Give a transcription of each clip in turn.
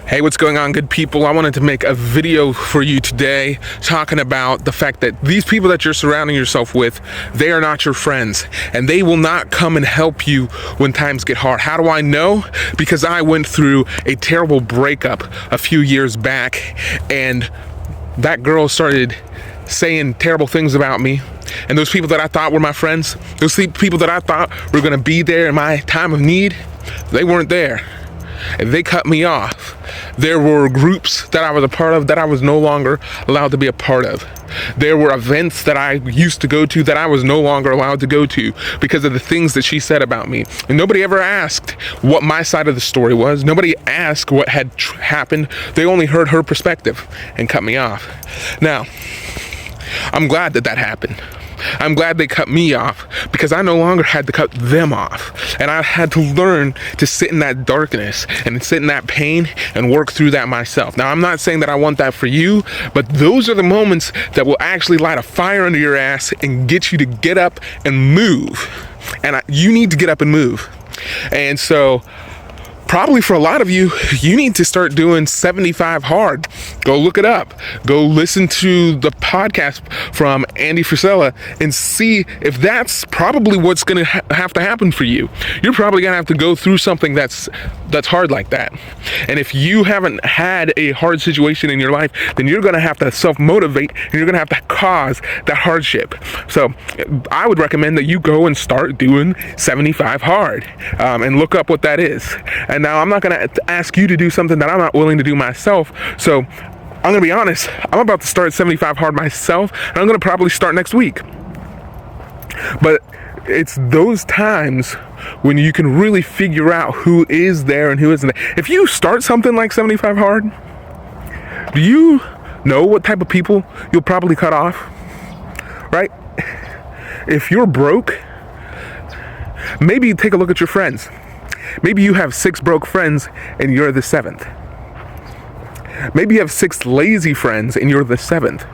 Hey, what's going on, good people? I wanted to make a video for you today talking about the fact that these people that you're surrounding yourself with, they are not your friends, and they will not come and help you when times get hard. How do I know? Because I went through a terrible breakup a few years back, and that girl started saying terrible things about me. And those people that I thought were my friends, those people that I thought were gonna be there in my time of need, they weren't there. And they cut me off. There were groups that I was a part of that I was no longer allowed to be a part of. There were events that I used to go to that I was no longer allowed to go to because of the things that she said about me. And nobody ever asked what my side of the story was. Nobody asked what had happened. They only heard her perspective and cut me off. Now, I'm glad that happened. I'm glad they cut me off because I no longer had to cut them off. And I had to learn to sit in that darkness and sit in that pain and work through that myself. Now, I'm not saying that I want that for you, but those are the moments that will actually light a fire under your ass and get you to get up and move. And you need to get up and move. And so, probably for a lot of you, you need to start doing 75 hard. Go look it up. Go listen to the podcast from Andy Frisella and see if that's probably what's going to have to happen for you. You're probably going to have to go through something that's hard like that. And if you haven't had a hard situation in your life, then you're going to have to self-motivate and you're going to have to cause that hardship. So I would recommend that you go and start doing 75 hard and look up what that is. And now I'm not going to ask you to do something that I'm not willing to do myself. So I'm going to be honest. I'm about to start 75 hard myself, and I'm going to probably start next week. But it's those times when you can really figure out who is there and who isn't there. If you start something like 75 hard, do you know what type of people you'll probably cut off? Right? If you're broke, maybe take a look at your friends. Maybe you have 6 broke friends and you're the 7th. Maybe you have 6 lazy friends and you're the 7th.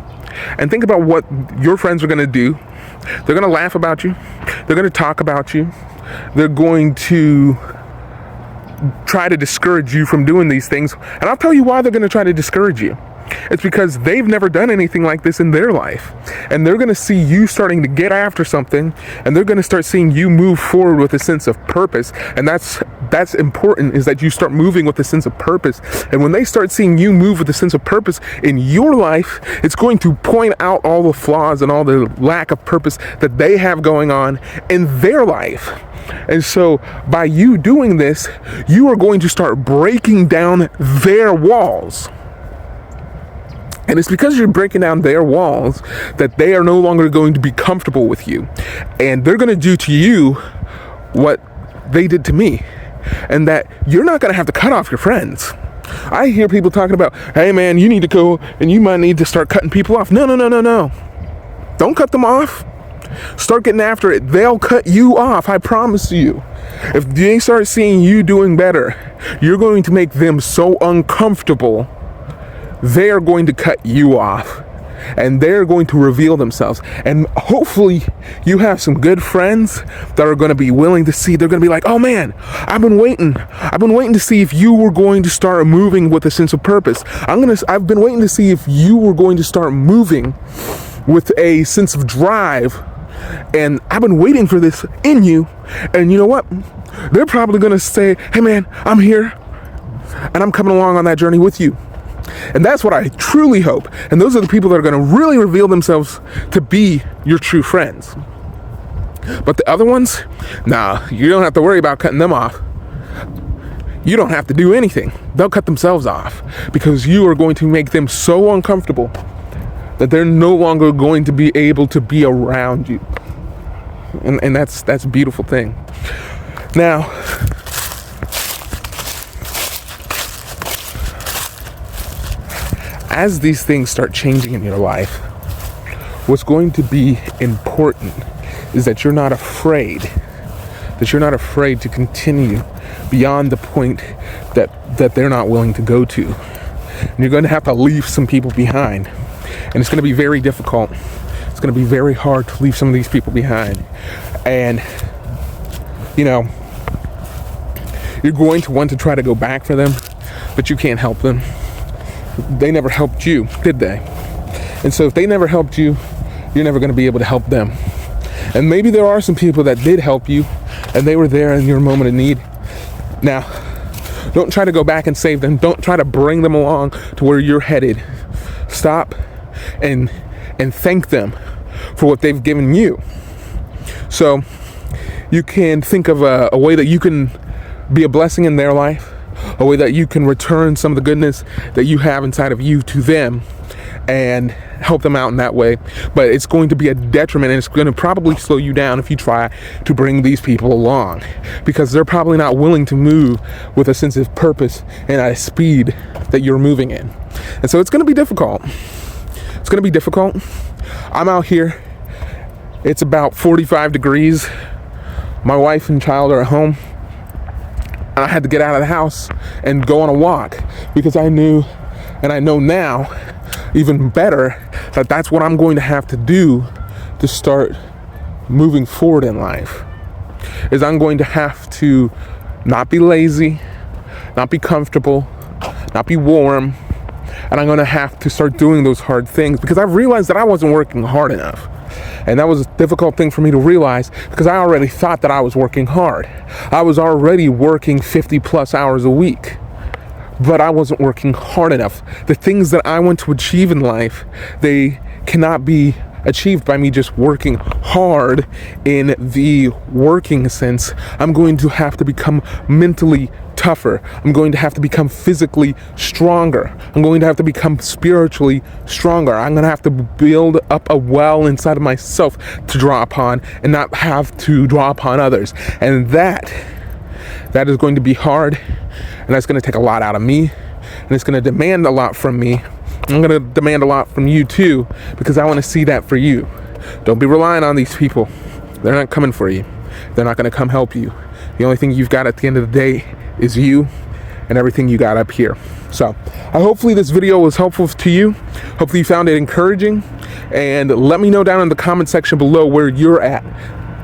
And think about what your friends are going to do. They're going to laugh about you. They're going to talk about you. They're going to try to discourage you from doing these things. And I'll tell you why they're going to try to discourage you. It's because they've never done anything like this in their life. And they're going to see you starting to get after something, and they're going to start seeing you move forward with a sense of purpose. And that's important, is that you start moving with a sense of purpose. And when they start seeing you move with a sense of purpose in your life, it's going to point out all the flaws and all the lack of purpose that they have going on in their life. And so by you doing this, you are going to start breaking down their walls. And it's because you're breaking down their walls that they are no longer going to be comfortable with you. And they're going to do to you what they did to me. And that you're not going to have to cut off your friends. I hear people talking about, hey man, you need to go and you might need to start cutting people off. No. Don't cut them off. Start getting after it. They'll cut you off. I promise you. If they start seeing you doing better, you're going to make them so uncomfortable. They are going to cut you off, and they're going to reveal themselves. And hopefully you have some good friends that are going to be willing to see. They're going to be like, oh man, I've been waiting to see if you were going to start moving with a sense of purpose. I've been waiting to see if you were going to start moving with a sense of drive. And I've been waiting for this in you. And you know what? They're probably going to say, hey man, I'm here and I'm coming along on that journey with you. And that's what I truly hope. And those are the people that are going to really reveal themselves to be your true friends. But the other ones, nah, you don't have to worry about cutting them off. You don't have to do anything. They'll cut themselves off because you are going to make them so uncomfortable that they're no longer going to be able to be around you. And that's a beautiful thing. Now, as these things start changing in your life, what's going to be important is that you're not afraid to continue beyond the point that they're not willing to go to. And you're going to have to leave some people behind. And it's going to be very difficult. It's going to be very hard to leave some of these people behind. And, you know, you're going to want to try to go back for them. but you can't help them. They never helped you, did they? And so if they never helped you, you're never going to be able to help them. And maybe there are some people that did help you and they were there in your moment of need. Now, don't try to go back and save them. Don't try to bring them along to where you're headed. Stop and thank them for what they've given you. So you can think of a way that you can be a blessing in their life, a way that you can return some of the goodness that you have inside of you to them and help them out in that way. But it's going to be a detriment, and it's going to probably slow you down if you try to bring these people along, because they're probably not willing to move with a sense of purpose and at a speed that you're moving in. And so it's going to be difficult. It's going to be difficult. I'm out here. It's about 45 degrees. My wife and child are at home. And I had to get out of the house and go on a walk because I knew, and I know now even better, that that's what I'm going to have to do to start moving forward in life. Is I'm going to have to not be lazy, not be comfortable, not be warm, and I'm going to have to start doing those hard things because I've realized that I wasn't working hard enough. And that was a difficult thing for me to realize because I already thought that I was working hard. I was already working 50 plus hours a week, but I wasn't working hard enough. The things that I want to achieve in life, they cannot be achieved by me just working hard in the working sense. I'm going to have to become mentally tougher. I'm going to have to become physically stronger. I'm going to have to become spiritually stronger. I'm going to have to build up a well inside of myself to draw upon and not have to draw upon others. And that is going to be hard, and that's going to take a lot out of me, and it's going to demand a lot from me. I'm going to demand a lot from you too, because I want to see that for you. Don't be relying on these people. They're not coming for you. They're not going to come help you. The only thing you've got at the end of the day is you and everything you got up here. So hopefully this video was helpful to you. Hopefully you found it encouraging, and let me know down in the comment section below where you're at.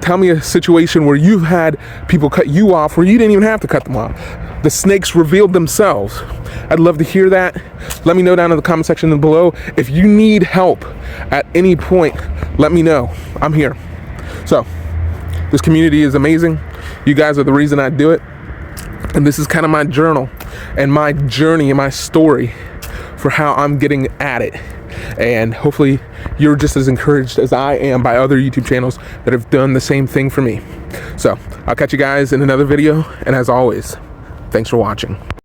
Tell me a situation where you've had people cut you off where you didn't even have to cut them off. The snakes revealed themselves. I'd love to hear that. Let me know down in the comment section below. If you need help at any point, let me know. I'm here. So this community is amazing. You guys are the reason I do it. And this is kind of my journal and my journey and my story for how I'm getting at it. And hopefully you're just as encouraged as I am by other YouTube channels that have done the same thing for me. So I'll catch you guys in another video. And as always, thanks for watching.